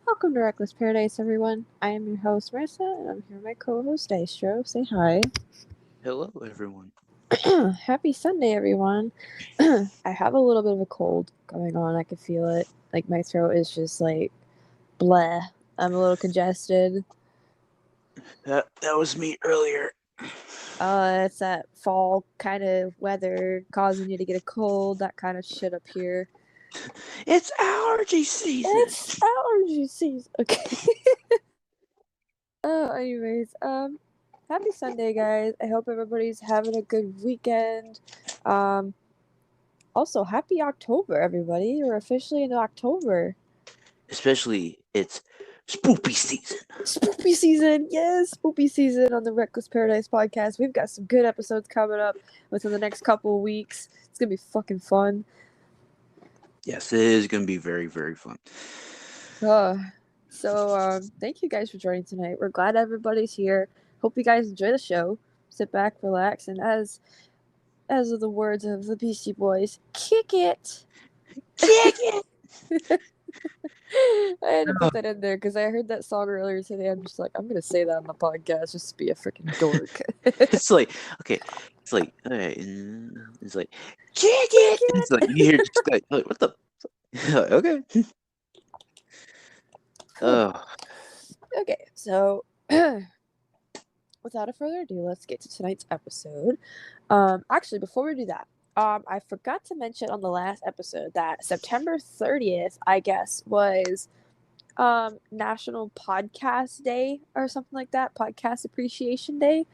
Welcome to Reckless Paradise, everyone. I am your host, Marissa, and I'm here with my co-host, Dystro. Say hi. Hello, everyone. Happy Sunday, everyone. I have a little bit of a cold going on. I can feel it. Like, my throat is just, like, bleh. I'm a little congested. That was me earlier. It's that fall kind of weather causing you to get a cold, that kind of shit up here. It's allergy season. It's allergy season. Okay. Anyways, happy Sunday, guys. I hope everybody's having a good weekend. Um, also, happy October, everybody. We're officially in October. Especially, it's spoopy season. Spoopy season, yes, spoopy season on the Reckless Paradise podcast. We've got some good episodes coming up within the next couple of weeks. It's gonna be fucking fun. Yes, it is going to be very, very fun. Thank you guys for joining tonight. We're glad everybody's here. Hope you guys enjoy the show. Sit back, relax, and as are the words of the Beastie Boys, kick it. Kick it. I had to put that in there because I heard that song earlier today. I'm just like, I'm gonna say that on the podcast just to be a freaking dork. It's like, okay, it's like, alright, it's like, kick it. It's like, you hear just like what the? Okay. Cool. Oh, Okay, so without a further ado, let's get to tonight's episode. Actually, before we do that, I forgot to mention on the last episode that September 30th, I guess, was National Podcast Day or something like that, Podcast Appreciation Day.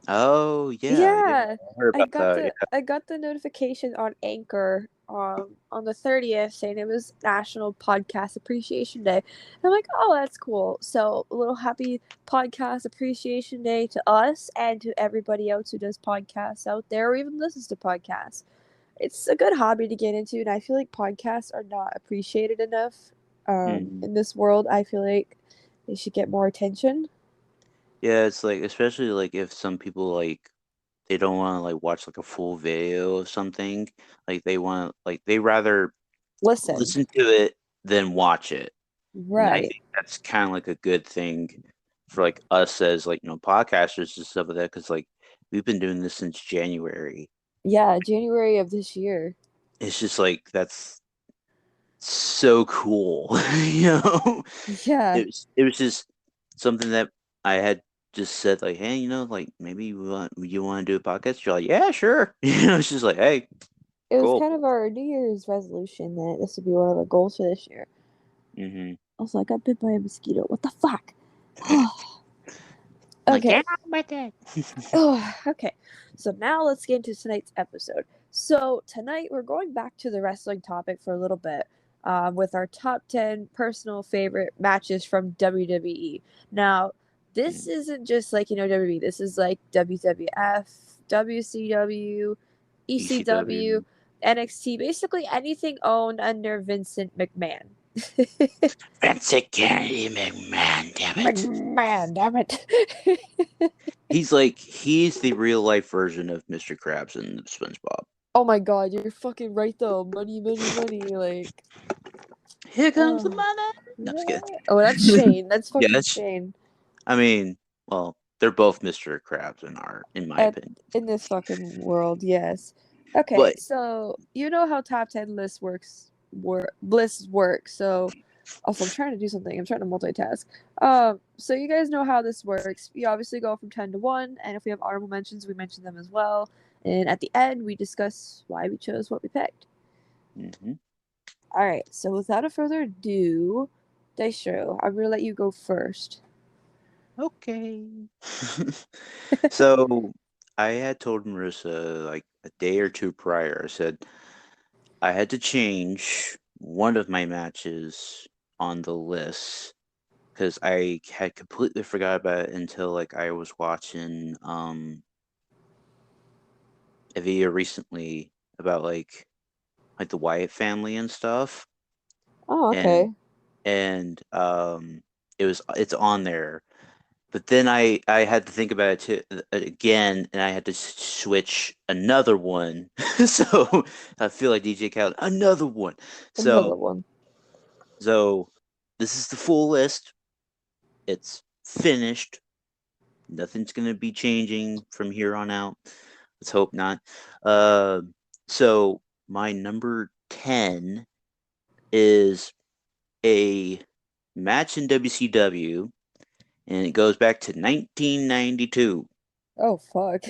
oh yeah. Yeah, I heard about that. I got the notification on Anchor on the 30th saying it was National Podcast Appreciation Day. And I'm like, oh, that's cool. So a little happy Podcast Appreciation Day to us and to everybody else who does podcasts out there or even listens to podcasts. It's a good hobby to get into, and I feel like podcasts are not appreciated enough Mm. in this world. I feel like they should get more attention. Yeah, it's like, especially like if some people like they don't want to like watch like a full video of something, like they rather Listen, listen to it than watch it. And I right. think that's kind of like a good thing for like us as like podcasters and stuff like that, because like we've been doing this since January. Yeah, January of this year. It's just like that's so cool. you know Yeah. it was just something that I had just said, like, hey, like maybe you want to do a podcast. You're like, yeah, sure. It's just like, hey, It was cool. kind of our New Year's resolution that this would be one of our goals for this year. Mm-hmm. I was like, I got bit by a mosquito. What the fuck? Like, Okay. yeah, with it. Okay. So now let's get into tonight's episode. So tonight we're going back to the wrestling topic for a little bit. With our top 10 personal favorite matches from WWE. Now, this isn't just like, WWE. This is like WWF, WCW, ECW, ECW. NXT, basically anything owned under Vincent McMahon. Vincent Kennedy McMahon, damn it. McMahon, damn it. He's the real life version of Mr. Krabs and SpongeBob. Oh my god, you're fucking right though. Money, money, money. Like, Here comes the money. No, just yeah. kidding. Oh, that's Shane. That's Yeah, fucking Shane. I mean, well, they're both Mr. Krabs in my At, opinion. in this fucking world, yes. Okay, But so you know how top 10 lists work. So also I'm trying to do something. I'm trying to multitask. So you guys know how this works. We obviously go from 10 to 1, and if we have honorable mentions, we mention them as well. And at the end, we discuss why we chose what we picked. mm-hmm. All right, so without a further ado, Daistro, I'm gonna let you go first. Okay. So I had told Marissa like a day or two prior. I said I had to change one of my matches on the list because I had completely forgot about it until like I was watching a video recently about like the Wyatt family and stuff, Oh, and okay. it's on there. But then I had to think about it again, and I had to switch another one. So I feel like DJ Khaled, another one. Another So one. so this is the full list. It's finished. Nothing's going to be changing from here on out. Let's hope not. So my number 10 is a match in WCW, and it goes back to 1992. Oh fuck.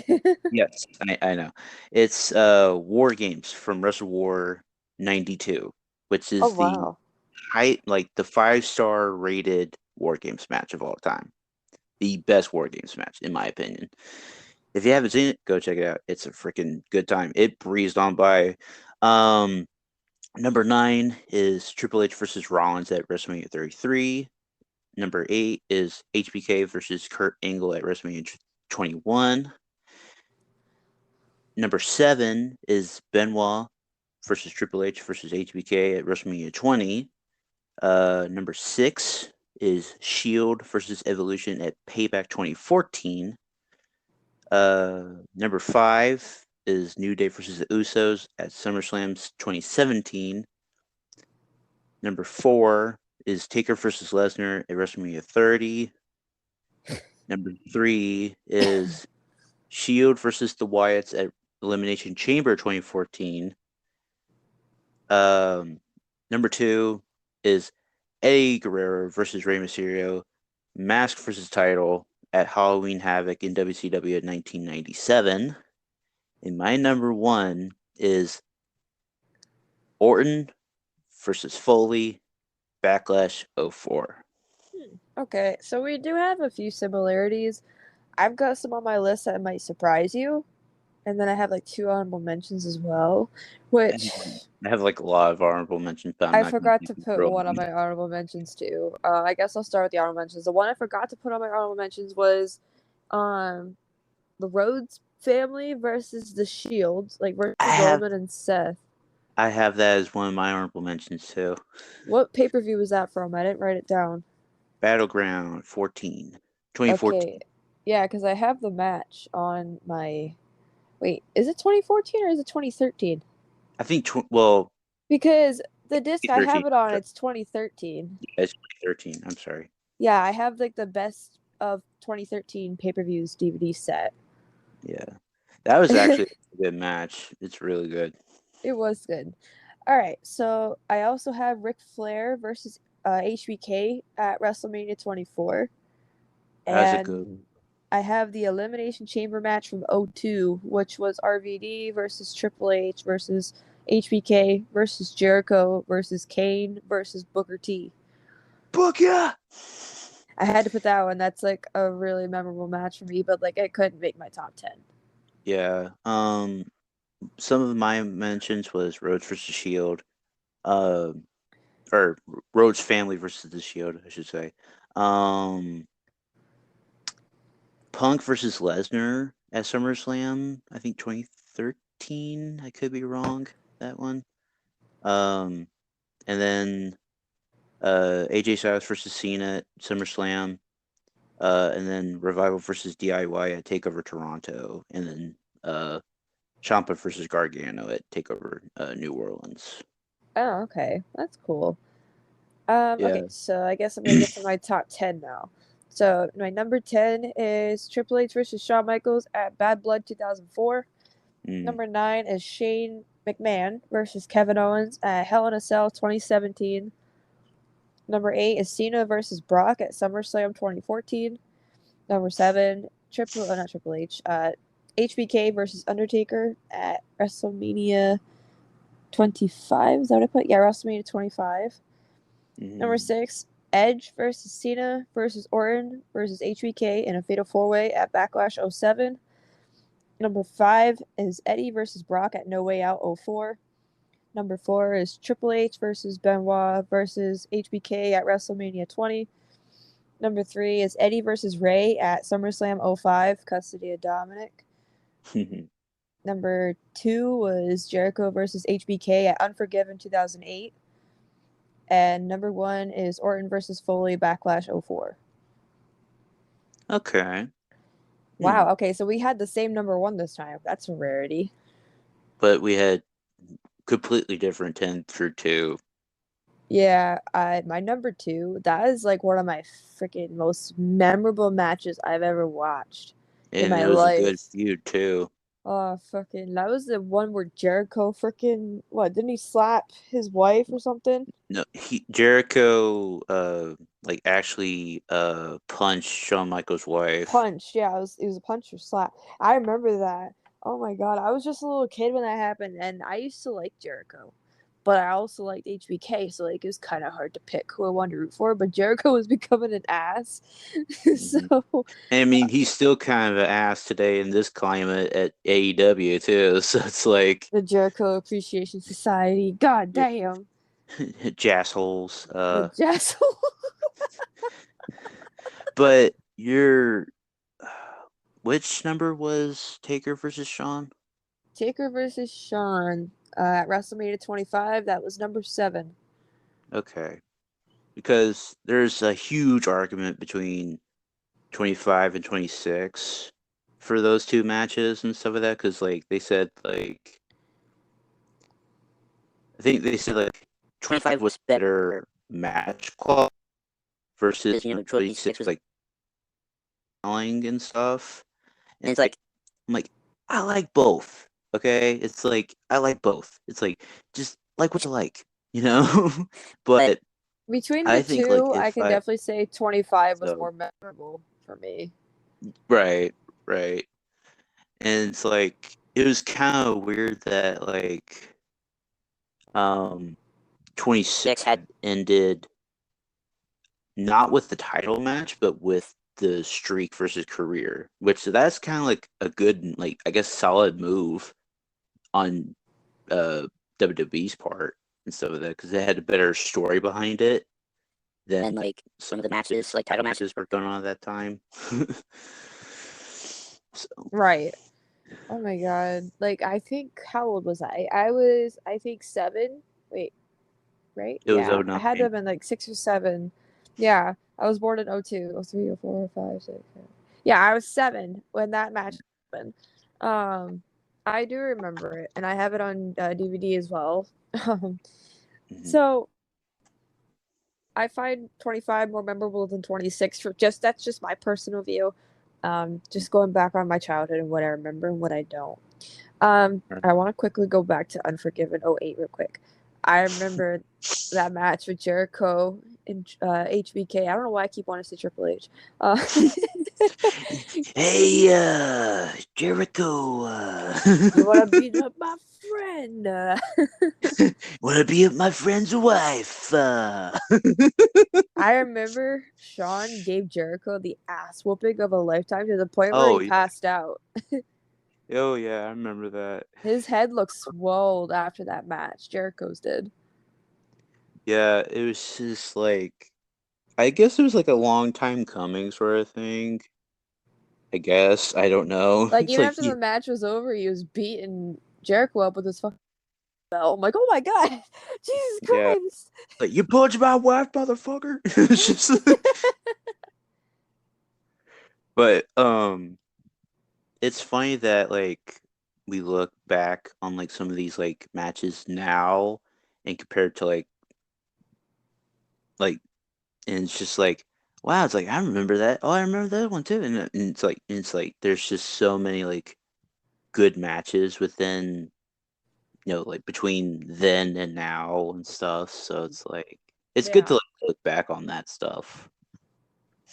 Yes, I know. It's War Games from Wrestle War 92, which Oh is the wow. like the 5-star rated War Games match of all time. The best War Games match, in my opinion. If you haven't seen it, go check it out. It's a freaking good time. It breezed on by. Um, Number 9 is Triple H versus Rollins at WrestleMania 33. Number 8 is HBK versus Kurt Angle at WrestleMania 21. Number 7 is Benoit versus Triple H versus HBK at WrestleMania 20. Number 6 is Shield versus Evolution at Payback 2014. Number 5 is New Day versus the Usos at SummerSlam 2017. Number 4 is Taker versus Lesnar at WrestleMania 30. Number 3 is Shield versus the Wyatts at Elimination Chamber 2014. Number 2 is Eddie Guerrero versus Rey Mysterio, Mask versus title at Halloween Havoc in WCW in 1997. And my number 1 is Orton versus Foley, Backlash 04. Okay, so we do have a few similarities. I've got some on my list that might surprise you, and then I have like two honorable mentions as well, which I have like a lot of honorable mentions, but I'm I not going forgot to to put throw one on them. my honorable mentions too. I guess I'll start with the honorable mentions. The one I forgot to put on my honorable mentions was um the Rhodes family versus the Shields, like I versus have Roman and Seth. I have that as one of my honorable mentions too. What pay per view was that from? I didn't write it down. Battleground 2014. Okay, yeah, because I have the match on my. Wait, is it 2014 or is it 2013? I think well, Because the disc I 2013. have it on, it's 2013. Yeah, it's 2013. I'm sorry. Yeah, I have like the best of 2013 pay per views DVD set. Yeah, that was actually a good match. It's really good. It was good. All right, so I also have Ric Flair versus HBK at WrestleMania 24, That's a and good. I have the Elimination Chamber match from '02, which was RVD versus Triple H versus HBK versus Jericho versus Kane versus Booker T. Book ya. I had to put that one. That's like a really memorable match for me, but like it couldn't make my top 10. Yeah. Some of my mentions was Rhodes versus Shield. Uh, or Rhodes family versus the Shield, I should say. Um, Punk versus Lesnar at SummerSlam, I think 2013. I could be wrong. That one. Um, and then AJ Styles versus Cena at SummerSlam. And then Revival versus DIY at Takeover Toronto, and then Ciampa versus Gargano at Takeover New Orleans. Oh, okay. That's cool. Okay, Yeah. so I guess I'm gonna get to my top 10 now. So my number 10 is Triple H versus Shawn Michaels at Bad Blood 2004. Mm. Number 9 is Shane McMahon versus Kevin Owens at Hell in a Cell 2017. Number 8 is Cena versus Brock at SummerSlam 2014. Number 7, not Triple H, HBK versus Undertaker at WrestleMania 25. Is that what I put? Yeah, WrestleMania 25. Number Mm. 6, Edge versus Cena versus Orton versus HBK in a fatal four way at Backlash '07. Number 5 is Eddie versus Brock at No Way Out '04. Number 4 is Triple H versus Benoit versus HBK at WrestleMania 20. Number 3 is Eddie versus Ray at SummerSlam '05, custody of Dominic. Number 2 was Jericho versus HBK at Unforgiven 2008. And number 1 is Orton versus Foley Backlash '04. Okay. Wow, okay, so we had the same number 1 this time. That's a rarity. But we had completely different 10 through 2. Yeah, my number two, that is like one of my freaking most memorable matches I've ever watched in And my it was a good life. feud too. Oh, fucking, that was the one where Jericho freaking, what, didn't he slap his wife or something? No, Jericho like actually punched Shawn Michaels' wife. Punch, yeah, it was a punch or slap. I remember that. Oh my God, I was just a little kid when that happened, and I used to like Jericho, but I also liked HBK, so like it was kind of hard to pick who I wanted to root for. But Jericho was becoming an ass, Mhm. so I mean, he's still kind of an ass today in this climate at AEW too. So it's like the Jericho Appreciation Society, god yeah, damn, jassholes. the Jess But your which number was Taker versus Shawn? Taker versus Shawn at WrestleMania 25. That was number 7. Okay, because there's a huge argument between 25 and 26 for those two matches and stuff like that. Because like they said, like I think they said like 25 was better match quality versus 26 was like selling and stuff. And it's like I'm like I like both. Okay, it's like I like both. It's like just like what you like, you know. But Between the I think like two, I if can I definitely say 25 was so more memorable for me. right, right, and it's like it was kind of weird that like um 26 had ended not with the title match, but with the streak versus career, which that's kind of like a good, like I guess, solid move on WWE's part and stuff like that because they had a better story behind it than like some of the matches, like title matches, were going on at that time. So Right. Oh my God. Like, I think, how old was I? I was, I think, 7. Wait, right? it was Yeah. I 09. had to have been like 6 or 7. Yeah. I was born in 02, 03, 04, 05, 6. 7. Yeah, I was 7 when that match happened. Um, I do remember it, and I have it on DVD as well. Um, Mhm. so I find 25 more memorable than 26 for just that's just my personal view. Just going back on my childhood and what I remember and what I don't. I want to quickly go back to Unforgiven '08 real quick. I remember that match with Jericho and HBK. I don't know why I keep wanting to say Triple H. Uh, Hey, Jericho, you want to beat up my friend? want to be my friend's wife? I remember Shawn gave Jericho the ass whooping of a lifetime to the point where he Oh, yeah. passed out. Oh, yeah, I remember that. His head looked swelled after that match. Jericho's did. Yeah, it was just like, I guess it was like a long time coming sort of thing. I guess. I don't know. Like It's even like after the match was over, he was beating Jericho up with his fucking belt. I'm like, oh my god, Jesus yeah. Christ! Like, you punched my wife, motherfucker. It's just but it's funny that like we look back on like some of these like matches now and compared to like and it's just like wow, it's like I remember that. Oh, I remember that one too. And it's like there's just so many like good matches within like between then and now and stuff. So it's like it's good to Yeah. like look back on that stuff.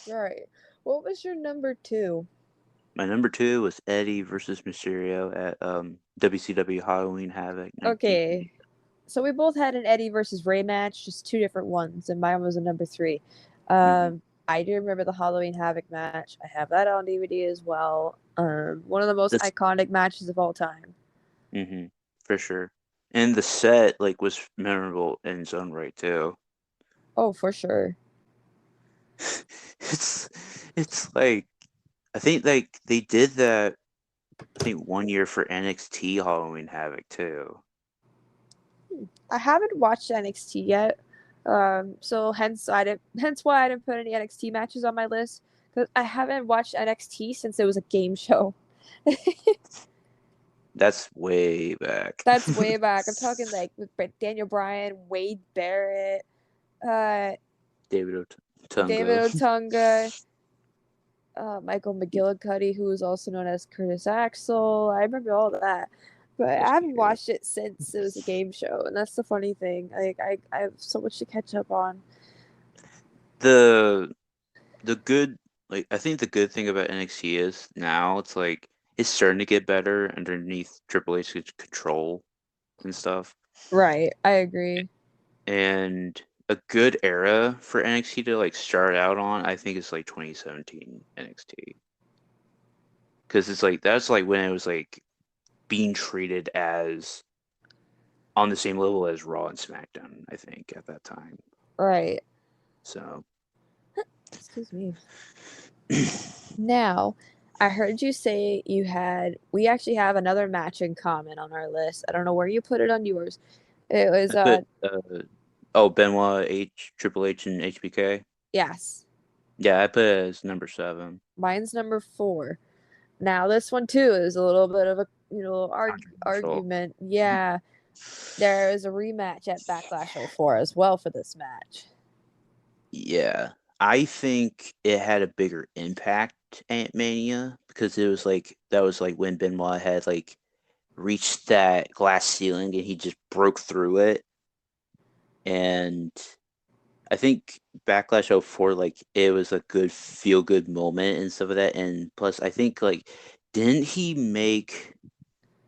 All right. What was your number 2? My number two was Eddie versus Mysterio at WCW Halloween Havoc 1980. Okay. So we both had an Eddie versus Ray match, just two different ones, and mine was a number 3. Mm-hmm. I do remember the Halloween Havoc match. I have that on DVD as well. One of the most That's iconic matches of all time. mm-hmm, for sure. And the set like was memorable in its own right too. Oh, for sure. it's it's like I think like they did that I think 1 year for NXT Halloween Havoc too. I haven't watched NXT yet, so hence why I didn't put any NXT matches on my list because I haven't watched NXT since it was a game show. That's way back. That's way back. I'm talking like with Daniel Bryan, Wade Barrett. uh, David David Otunga. Otunga, Michael McGillicuddy, who was also known as Curtis Axel. I remember all that, but I haven't SBK. watched it since it was a game show, and that's the funny thing. I have so much to catch up on. The good, like, I think the good thing about NXT is now it's like it's starting to get better underneath Triple H's control and stuff. Right, I agree. And a good era for NXT to like start out on, I think, is like 2017 NXT, because it's like that's like when it was like being treated as on the same level as Raw and SmackDown, I think, at that time. Right. So, Excuse me. Now, I heard you say we actually have another match in common on our list. I don't know where you put it on yours. It was I put Benoit, Triple H, and HBK. yes. Yeah, I put it as number 7. Mine's number 4. Now this one too is a little bit of a Controversial. argument. Yeah, there is a rematch at Backlash 04 as well for this match. Yeah, I think it had a bigger impact at Mania because it was like that was like when Benoit had like reached that glass ceiling and he just broke through it. And I think Backlash '04, like, it was a good feel good moment and stuff of that. And plus, I think like didn't he make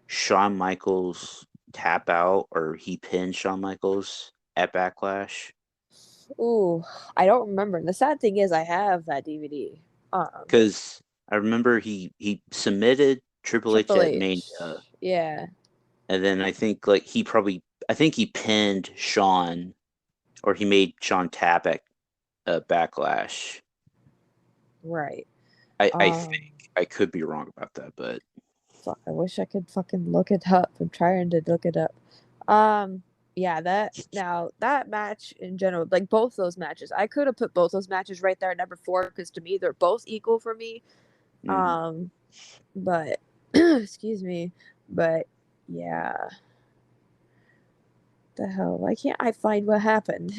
Shawn Michaels tap out, or he pinned Shawn Michaels at Backlash? Ooh, I don't remember. The sad thing is I have that DVD. Because I remember he submitted Triple H Triple at H. Mania, Yeah, and then I think like I think he pinned Shawn, or he made Shawn tap at Backlash. right. I Um, think I could be wrong about that, but fuck, I wish I could fucking look it up. I'm trying to look it up. Um, yeah, that match in general, like both those matches, I could have put both those matches right there at number 4 because to me they're both equal for me. mm, Um, but excuse me, but yeah, the hell, why can't I find what happened?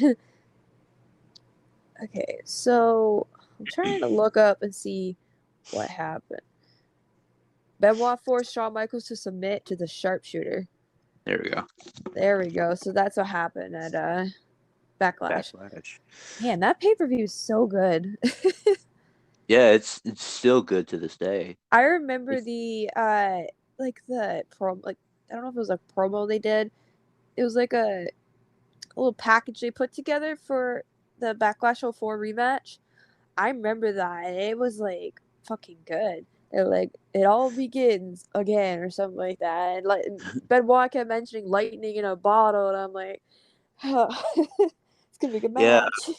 Okay, so I'm trying to look up and see what happened. Benoit forced Shawn Michaels to submit to the sharpshooter. there we go. There we go. So that's what happened at Backlash. Backlash. Man, that pay per view is so good. Yeah, it's still good to this day. I remember It's, the like the pro like I don't know if it was a promo they did. It was like a little package they put together for the Backlash '04 rematch. I remember that. It was like fucking good. They're like, it all begins again or something like that. And like Benoit kept mentioning lightning in a bottle, and I'm like, oh, it's gonna be a good yeah, match.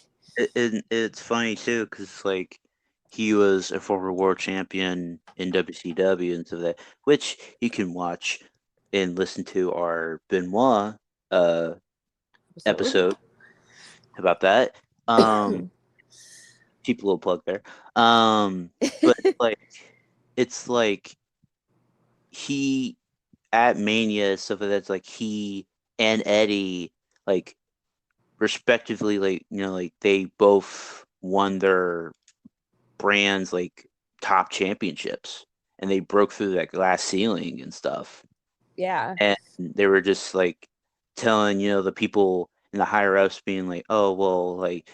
it's funny too because like he was a former world champion in WCW and stuff like that, which you can watch and listen to our Benoit uh Episode. episode about that. Cheap little plug there. But like it's like he at Mania stuff like that's like he and Eddie, like, respectively, like, like they both won their brands like top championships, and they broke through that glass ceiling and stuff. Yeah. And they were just like telling, the people in the higher ups being like, oh well, like,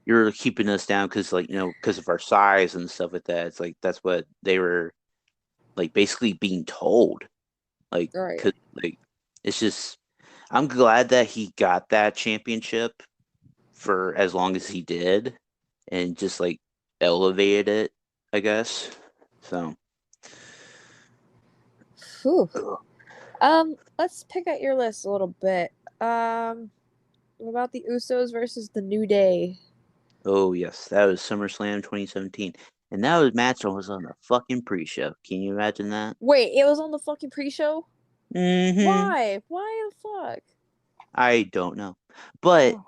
you're keeping us down because, like, because of our size and stuff like that. It's like that's what they were like basically being told. Like, Right. cause like it's just I'm glad that he got that championship for as long as he did, and just like elevated it, I guess. So Whew. Let's pick at your list a little bit. What about the Usos versus the New Day? oh yes, that was SummerSlam 2017. And that was match was on the fucking pre-show. Can you imagine that? Wait, it was on the fucking pre-show? Mm-hmm. Why? Why the fuck? I don't know. But Oh.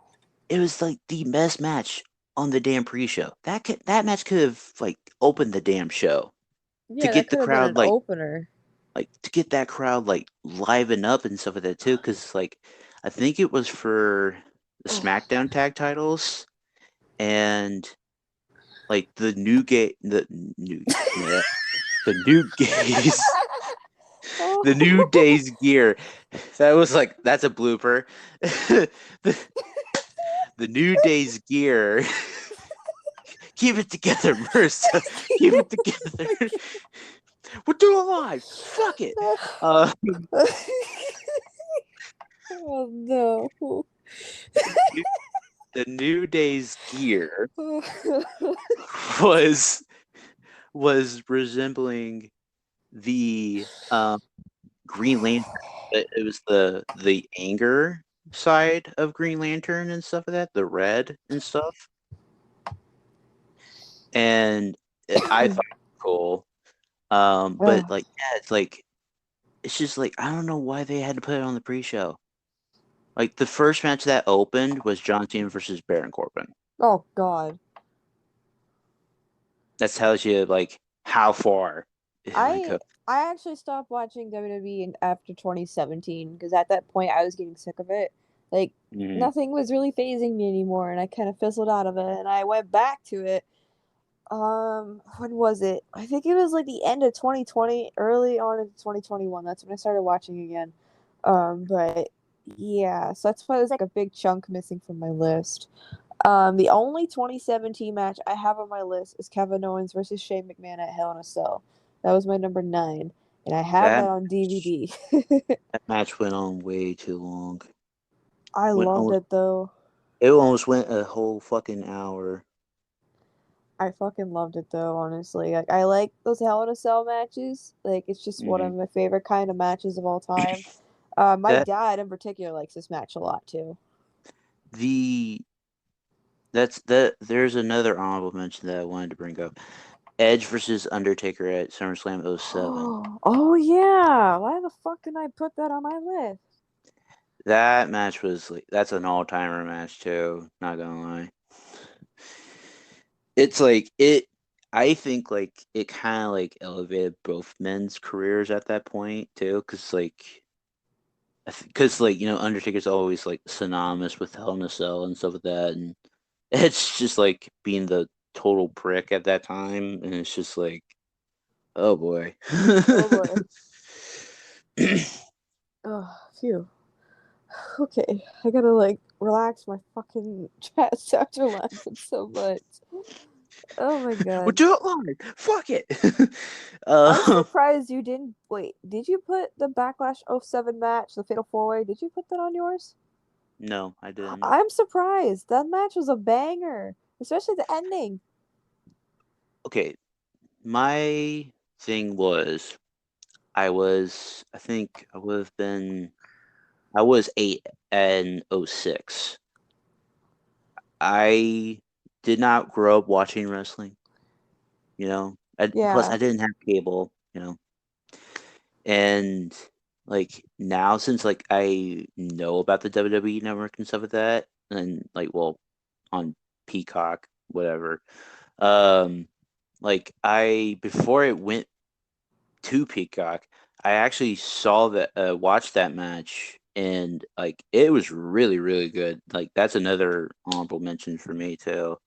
it was like the best match on the damn pre-show. That match could have like opened the damn show to Yeah, that get the could have been crowd an opener. like to get that crowd like liven up and stuff like that too. Because like I think it was for the SmackDown tag titles, and like the new gays, the New Day's gear. That was like, that's a blooper. the, the New Day's gear. Keep it together, Marissa. Keep it together. We're doing live. Fuck it. Oh no. The New Day's gear was resembling the Green Lantern. It was the anger side of Green Lantern and stuff like that, the red and stuff. And I thought it was cool. But like, yeah, it's just like, I don't know why they had to put it on the pre-show. Like, the first match that opened was John Cena versus Baron Corbin. Oh God. That tells you like how far. I actually stopped watching WWE after 2017 because at that point I was getting sick of it. Like nothing was really phasing me anymore, and I kind of fizzled out of it. And I went back to it. When was it? I think it was like the end of 2020, early on in 2021. That's when I started watching again. But yeah, so that's why there's like a big chunk missing from my list. The only 2017 match I have on my list is Kevin Owens versus Shane McMahon at Hell in a Cell. That was my number 9, and I have that on DVD. That match went on way too long. I loved it though. It almost went a whole fucking hour. I fucking loved it though, honestly. Like I like those Hell in a Cell matches. Like it's just one of my favorite kind of matches of all time. My dad in particular likes this match a lot too. There's another honorable mention that I wanted to bring up. Edge versus Undertaker at SummerSlam 07. Oh yeah. Why the fuck didn't I put that on my list? That match was like, that's an all-timer match too, not gonna lie. It's like I think like it kind of like elevated both men's careers at that point too, because you know, Undertaker's always like synonymous with Hell in a Cell and stuff like that, and it's just like being the total prick at that time, and it's just like, oh boy. Oh boy. Oh, phew. Okay, I gotta like relax my fucking chest after laughing so much. Oh my god. We'll do it live. Fuck it. I'm surprised you didn't. Wait, did you put the Backlash 07 match, the Fatal 4-Way? Did you put that on yours? No, I didn't. I'm surprised. That match was a banger, especially the ending. Okay, my thing was, I think I would have been, I was 8 and 06. I did not grow up watching wrestling, you know. Plus, I didn't have cable, you know. And like now, since like I know about the WWE network and stuff like that, and like, well, on Peacock, whatever. Like before it went to Peacock, I actually saw that, watched that match, and like it was really, really good. Like that's another honorable mention for me too.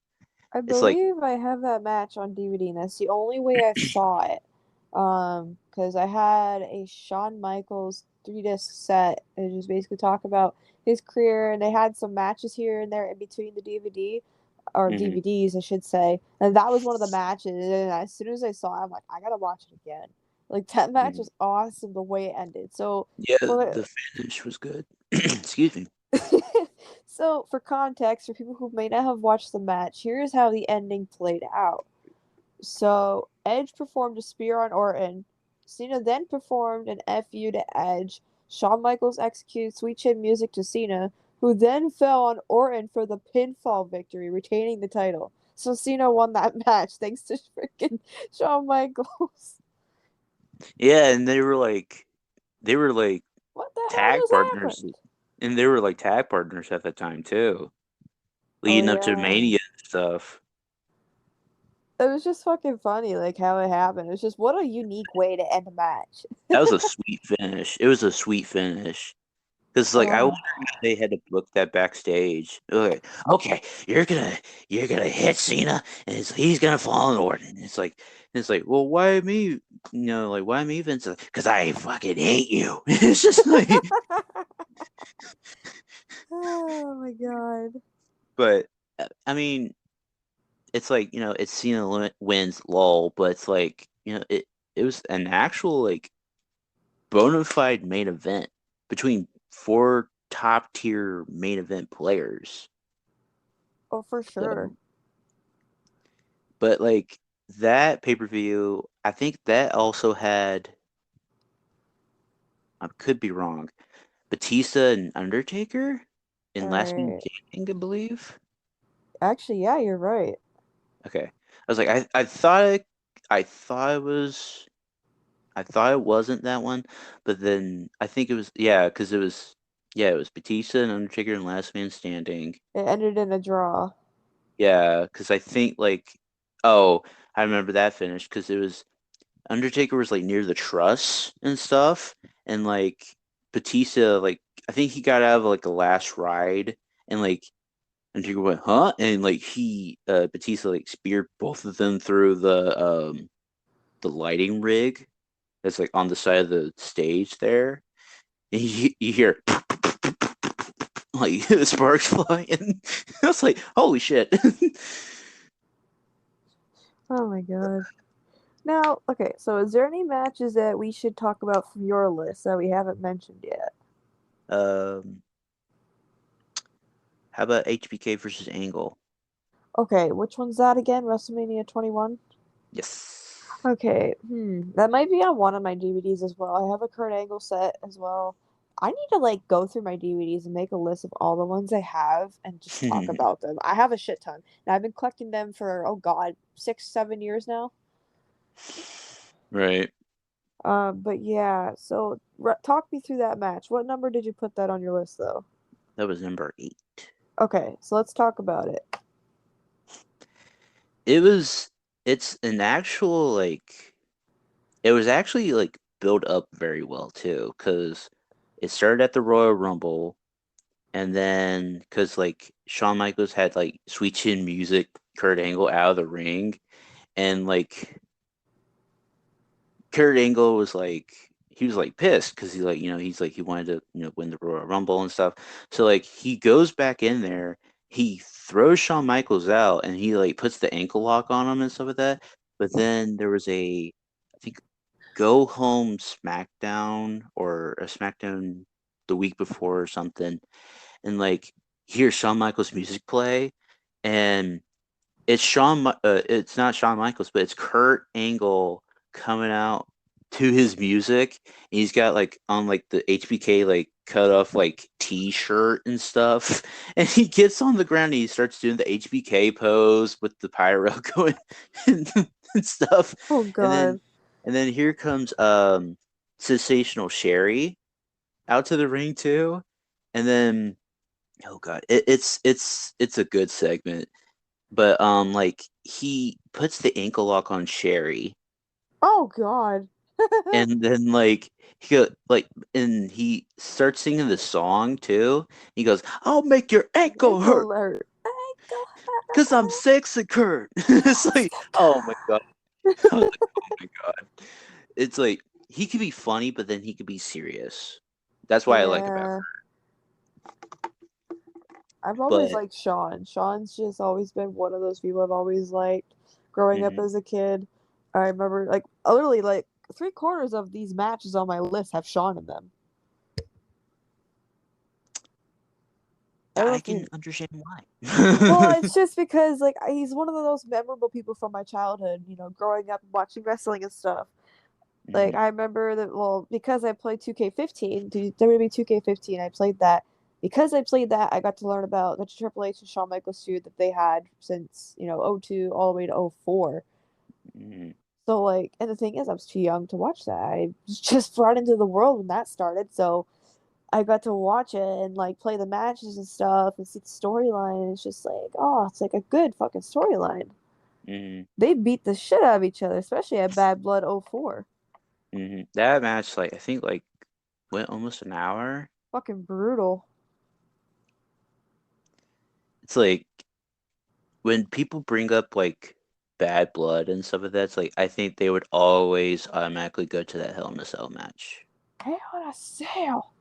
I believe I have that match on DVD, and that's the only way I saw it. Because I had a Shawn Michaels 3-disc set, and just basically talk about his career, and they had some matches here and there in between the DVD, or DVDs, I should say. And that was one of the matches. And as soon as I saw it, I'm like, I gotta watch it again. Like that match was awesome the way it ended. So yeah, the finish was good. Excuse me. So, for context, for people who may not have watched the match, here's how the ending played out. So, Edge performed a spear on Orton. Cena then performed an FU to Edge. Shawn Michaels executed Sweet Chin Music to Cena, who then fell on Orton for the pinfall victory, retaining the title. So, Cena won that match thanks to freaking Shawn Michaels. Yeah, and they were like what the tag hell partners. Happened? And they were like tag partners at the time too, leading up to Mania and stuff. It was just fucking funny, like how it happened. It was just what a unique way to end a match. That was a sweet finish. It was a sweet finish, Because like I Oh, wonder if they had to book that backstage. Okay, you're gonna hit Cena, and he's gonna fall in Orton. It's like, well, why me? Like why me, Vince? Because I fucking hate you. It's just like, oh my god. but I mean, it's like it's Cena wins, lol. But it's like it was an actual like bona fide main event between four top tier main event players. Oh, for sure. So, but like that pay-per-view, I think that also had, I could be wrong, Batista and Undertaker in Last Man Alright. Standing, I believe. Actually, yeah, you're right. Okay. I was like, I thought it wasn't that one, but then I think it was, yeah, because it was Batista and Undertaker and Last Man Standing. It ended in a draw. Yeah, because I think like, oh, I remember that finish because it was Undertaker was like near the truss and stuff, and like Batista, like I think he got out of like the last ride, and like Undertaker went, huh? And like Batista like speared both of them through the lighting rig that's like on the side of the stage there, and you hear like the sparks flying. I was like, holy shit. Oh my god. Now, okay, so is there any matches that we should talk about from your list that we haven't mentioned yet? um, how about HBK versus Angle? Okay, which one's that again? WrestleMania 21? Yes. Okay, that might be on one of my DVDs as well. I have a Kurt Angle set as well. I need to like go through my DVDs and make a list of all the ones I have and just talk about them. I have a shit ton. And I've been collecting them for, oh God, 6, 7 years now. Right. But yeah, so talk me through that match. What number did you put that on your list though? That was number 8. Okay, so let's talk about it. It was it's an actual like it was actually like built up very well too, because it started at the Royal Rumble, and then because like Shawn Michaels had like sweet chin music, Kurt Angle out of the ring, and like Kurt Angle was like he was like pissed because he's like he wanted to win the Royal Rumble and stuff. So like he goes back in there, he throws Shawn Michaels out, and he like puts the ankle lock on him and stuff like that. But then there was I think Go Home SmackDown or a SmackDown the week before or something, and like hear Shawn Michaels music play, and it's not Shawn Michaels, but it's Kurt Angle coming out to his music. He's got like on like the HBK like cut off like t-shirt and stuff. And he gets on the ground and he starts doing the HBK pose with the pyro going and, and stuff. Oh And then God. here comes Sensational Sherry out to the ring too. And then oh god, it's a good segment, but like he puts the ankle lock on Sherry, Oh God. and then like and he starts singing the song too. He goes, "I'll make your ankle Ankle hurt alert. Ankle because I'm sexy, Kurt." It's like, oh my god, I was like, oh my god. It's like he could be funny, but then he could be serious. That's why I like about Yeah. I've Kurt. always But liked Shawn. Shawn's just always been one of those people I've always liked. Growing up mhm. as a kid, I remember like literally like 3/4 of these matches on my list have Shawn in them. I don't know I if can you. understand why. Well, it's just because like he's one of the most memorable people from my childhood. Growing up and watching wrestling and stuff. Like Mhm. I remember that. Well, because I played 2K15, WWE 2K15, I played that. Because I played that, I got to learn about the Triple H and Shawn Michaels feud that they had since '02 all the way to '04. Mhm. So like, and the thing is, I was too young to watch that. I was just brought into the world when that started, so I got to watch it and like play the matches and stuff and see the storyline. And it's just like, oh, it's like a good fucking storyline. Mhm. They beat the shit out of each other, especially at Bad Blood '04. That match, like I think, like went almost an hour. fucking brutal. It's like when people bring up like bad blood and stuff like that, it's like I think they would always automatically go to that Hell in a Cell match. Hell in a cell.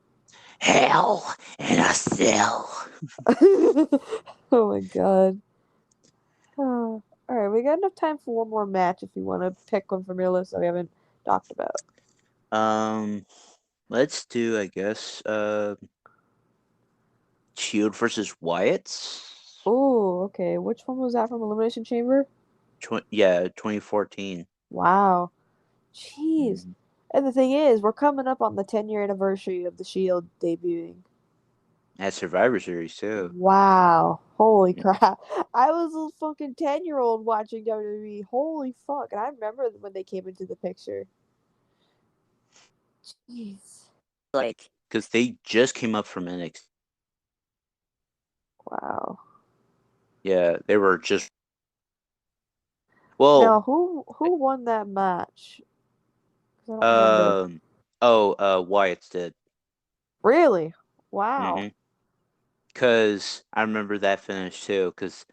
Hell in a Cell. Oh my god. All right, we got enough time for one more match if you want to pick one from your list that we haven't talked about. Um, let's do, I guess, Shield versus Wyatt's. Oh, okay. Which one was that from Elimination Chamber? Yeah, 2014. Wow. Jeez. Mhm. And the thing is, we're coming up on the 10-year anniversary of the Shield debuting. At Survivor Series too. Wow. Holy Yeah. crap. I was a fucking 10-year-old watching WWE. Holy fuck. And I remember when they came into the picture. Jeez. Like, because they just came up from NXT. Wow. Yeah, they were just well, Now, who won that match? 'Cause I don't remember. um, Wyatt's did. Really? Wow. Mm-hmm. Because I remember that finish too. Because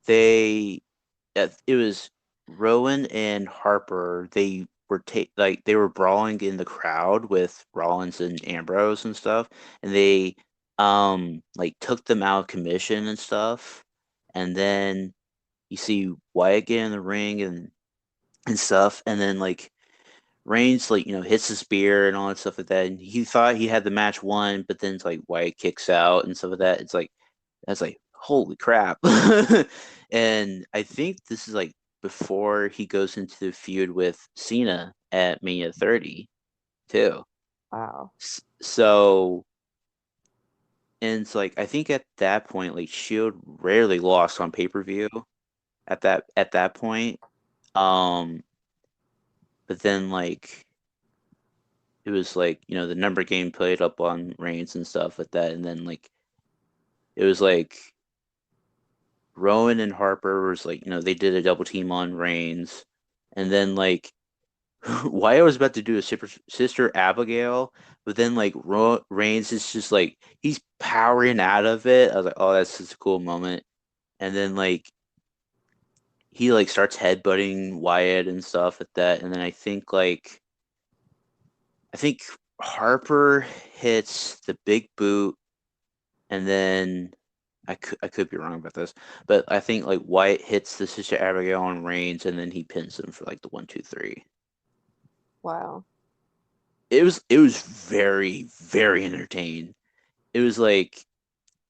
they, it was Rowan and Harper. They were they were brawling in the crowd with Rollins and Ambrose and stuff, and they like took them out of commission and stuff, and then you see Wyatt get in the ring and stuff, and then like Reigns like hits the spear and all that stuff like that, and he thought he had the match won, but then it's like Wyatt kicks out and stuff like that. It's like that's like holy crap, and I think this is like before he goes into the feud with Cena at Mania 30 too. Wow. So and it's like I think at that point like Shield rarely lost on pay-per-view at that point. Um, but then like it was like the number game played up on Reigns and stuff like that, and then like it was like Rowan and Harper was like they did a double team on Reigns, and then like Wyatt was about to do a sister Abigail, but then like Reigns is just like he's powering out of it. I was like, oh, that's just a cool moment, and then like he like starts headbutting Wyatt and stuff like that, and then I think Harper hits the big boot, and then I could be wrong about this, but I think like Wyatt hits the Sister Abigail on Reigns, and then he pins him for like the 1, 2, 3. Wow. It was very very entertaining. It was like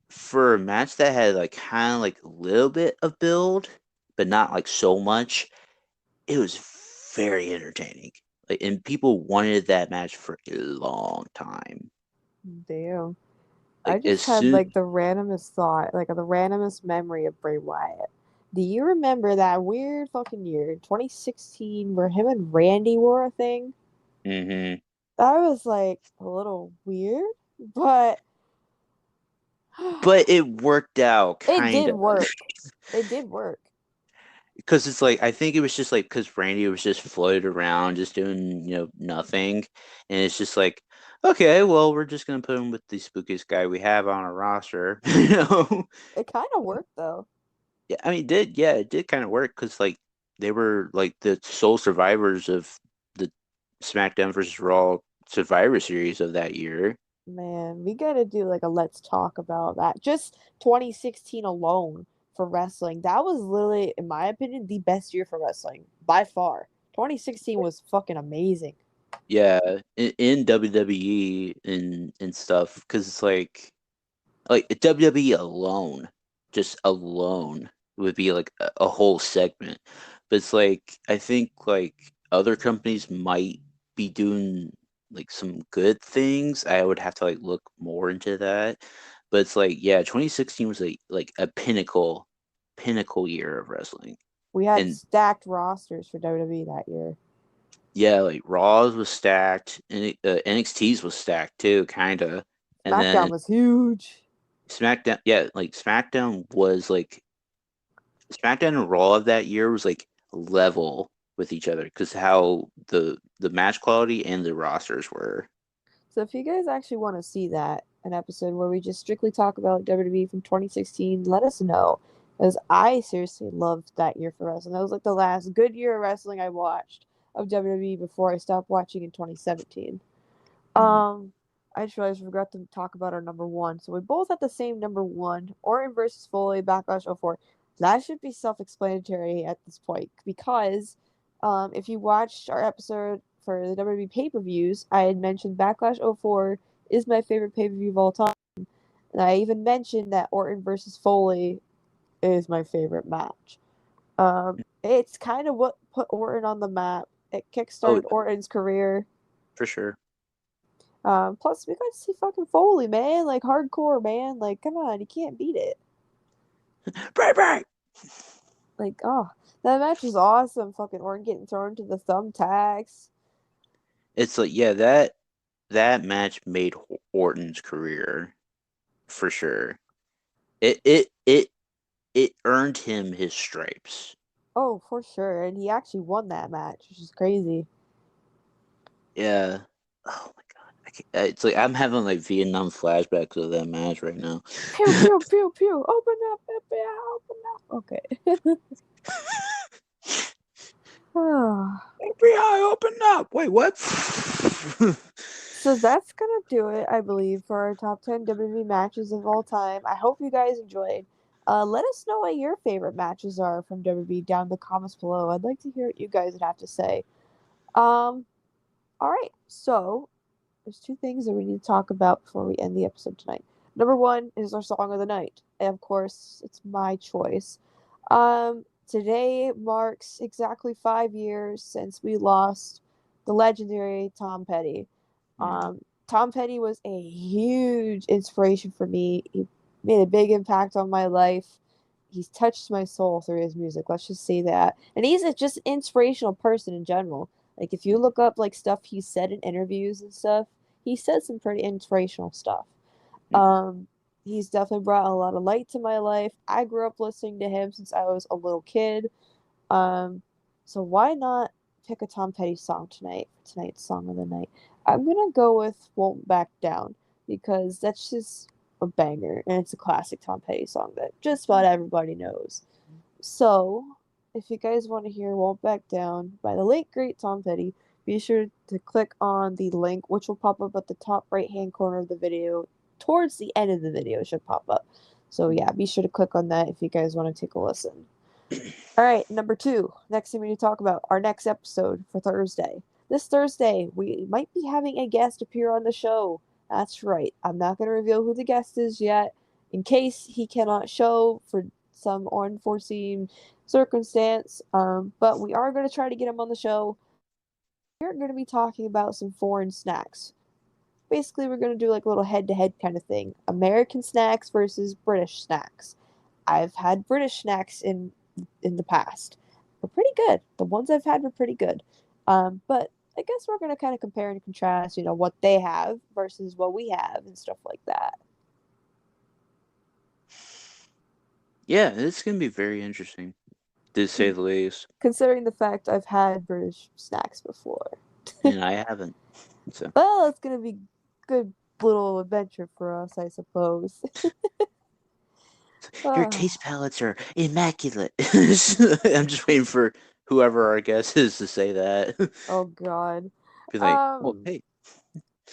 for a match that had like kind of like a little bit of build, but not like so much. It was very entertaining. Like, and people wanted that match for a long time. Damn. I Like as just had soon like the randomest thought, like the randomest memory of Bray Wyatt. Do you remember that weird fucking year, 2016, where him and Randy were a thing? hmm That was like a little weird, but but it worked out it kind did of work. It did work. because it's like I think it was just like because Randy was just floated around just doing nothing, and it's just like okay, well we're just gonna put him with the spookiest guy we have on our roster, It kind of worked though. Yeah, I mean it did kind of work because like they were like the sole survivors of the SmackDown versus Raw Survivor Series of that year. Man, we gotta do like a let's talk about that. Just 2016 alone for wrestling. That was literally, in my opinion, the best year for wrestling by far. 2016 was fucking amazing. Yeah, in WWE and stuff because it's like WWE alone, just alone would be like a whole segment. But it's like I think like other companies might be doing like some good things. I would have to like look more into that. But it's like yeah, 2016 was like a pinnacle year of wrestling. We had And stacked rosters for WWE that year. yeah, like Raw's was stacked and NXT's was stacked too, kind of. And SmackDown then was huge. SmackDown, yeah, like SmackDown was like SmackDown and Raw of that year was like level with each other because how the match quality and the rosters were. So if you guys actually want to see that, an episode where we just strictly talk about WWE from 2016, let us know. Because I seriously loved that year for wrestling. That was like the last good year of wrestling I watched of WWE before I stopped watching in 2017. Mhm. I just realized we forgot to talk about our number one. So we both had the same number one. Orton versus Foley, Backlash '04. That should be self-explanatory at this point because if you watched our episode for the WWE pay-per-views, I had mentioned Backlash '04 is my favorite pay-per-view of all time. And I even mentioned that Orton versus Foley is my favorite match. It's kind of what put Orton on the map. It Oh, kickstarted Orton's career. for sure. Plus, we got to see fucking Foley, man. Like, hardcore, man. Like, come on, you can't beat it. Bray. Like, oh, that match was awesome. Fucking Orton getting thrown to the thumbtacks. It's like, yeah, that match made Orton's career for sure. It earned him his stripes. Oh, for sure. And he actually won that match, which is crazy. Yeah. Oh my God. It's like I'm having like Vietnam flashbacks of that match right now. Pew, pew, pew, pew. Open up, FBI, open up. Okay. FBI, open up! Wait, what? So that's gonna do it, I believe, for our top 10 WWE matches of all time. I hope you guys enjoyed. Let us know what your favorite matches are from WWE down in the comments below. I'd like to hear what you guys would have to say. Um, all right, so there's two things that we need to talk about before we end the episode tonight. Number one is our song of the night. And of course, it's my choice. Today marks exactly 5 years since we lost the legendary Tom Petty. Tom Petty was a huge inspiration for me. He made a big impact on my life. He's touched my soul through his music. Let's just say that. And he's just an inspirational person in general. Like if you look up like stuff he said in interviews and stuff, he said some pretty inspirational stuff. Um, he's definitely brought a lot of light to my life. I grew up listening to him since I was a little kid. Um, so why not pick a Tom Petty song tonight for tonight's song of the night? I'm gonna go with "Won't Back Down" because that's just a banger and it's a classic Tom Petty song that just about everybody knows. So, if you guys want to hear "Won't Back Down" by the late great Tom Petty, be sure to click on the link, which will pop up at the top right hand corner of the video. Towards the end of the video, it should pop up. So, yeah, be sure to click on that if you guys want to take a listen. All right, number two. Next thing we need to talk about our next episode for Thursday. This Thursday, we might be having a guest appear on the show. That's right. I'm not going to reveal who the guest is yet in case he cannot show for some unforeseen circumstance. But we are going to try to get him on the show. We're going to be talking about some foreign snacks. Basically, we're going to do like a little head to head kind of thing. American snacks versus British snacks. I've had British snacks in the past. Were pretty good. The ones I've had were pretty good. But I guess we're gonna kind of compare and contrast, what they have versus what we have and stuff like that. Yeah, it's gonna be very interesting, to say the least. Considering the fact I've had British snacks before. And I haven't. So Well, it's gonna be good little adventure for us, I suppose. your taste palates are immaculate. I'm just waiting for whoever our guest is to say that. Oh God. Be like, well, hey.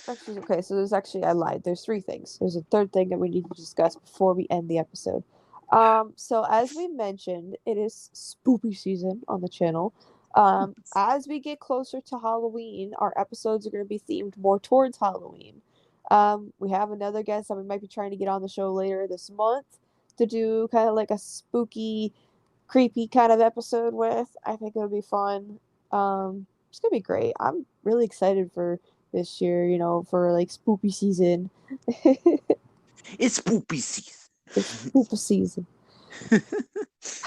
Actually, okay, so I lied. There's three things. There's a third thing that we need to discuss before we end the episode. So as we mentioned, it is spoopy season on the channel. As we get closer to Halloween, our episodes are going to be themed more towards Halloween. We have another guest that we might be trying to get on the show later this month to do kind of like a spooky, creepy kind of episode with. I think it'll be fun. It's gonna be great. I'm really excited for this year, for like spoopy season. It's spoopy season. It's spoopy season.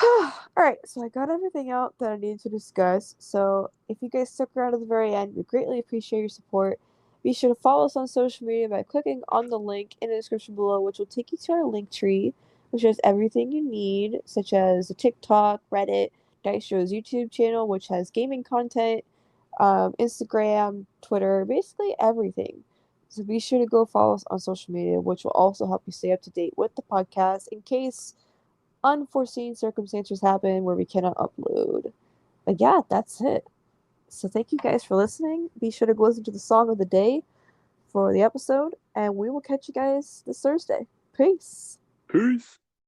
All right, so I got everything out that I needed to discuss. So if you guys stuck around to the very end, we greatly appreciate your support. Be sure to follow us on social media by clicking on the link in the description below, which will take you to our link tree, which has everything you need, such as the TikTok, Reddit, Dystro's YouTube channel, which has gaming content, Instagram, Twitter, basically everything. So be sure to go follow us on social media, which will also help you stay up to date with the podcast in case unforeseen circumstances happen where we cannot upload. But yeah, that's it. So thank you guys for listening. Be sure to go listen to the song of the day for the episode, and we will catch you guys this Thursday. Peace. Peace.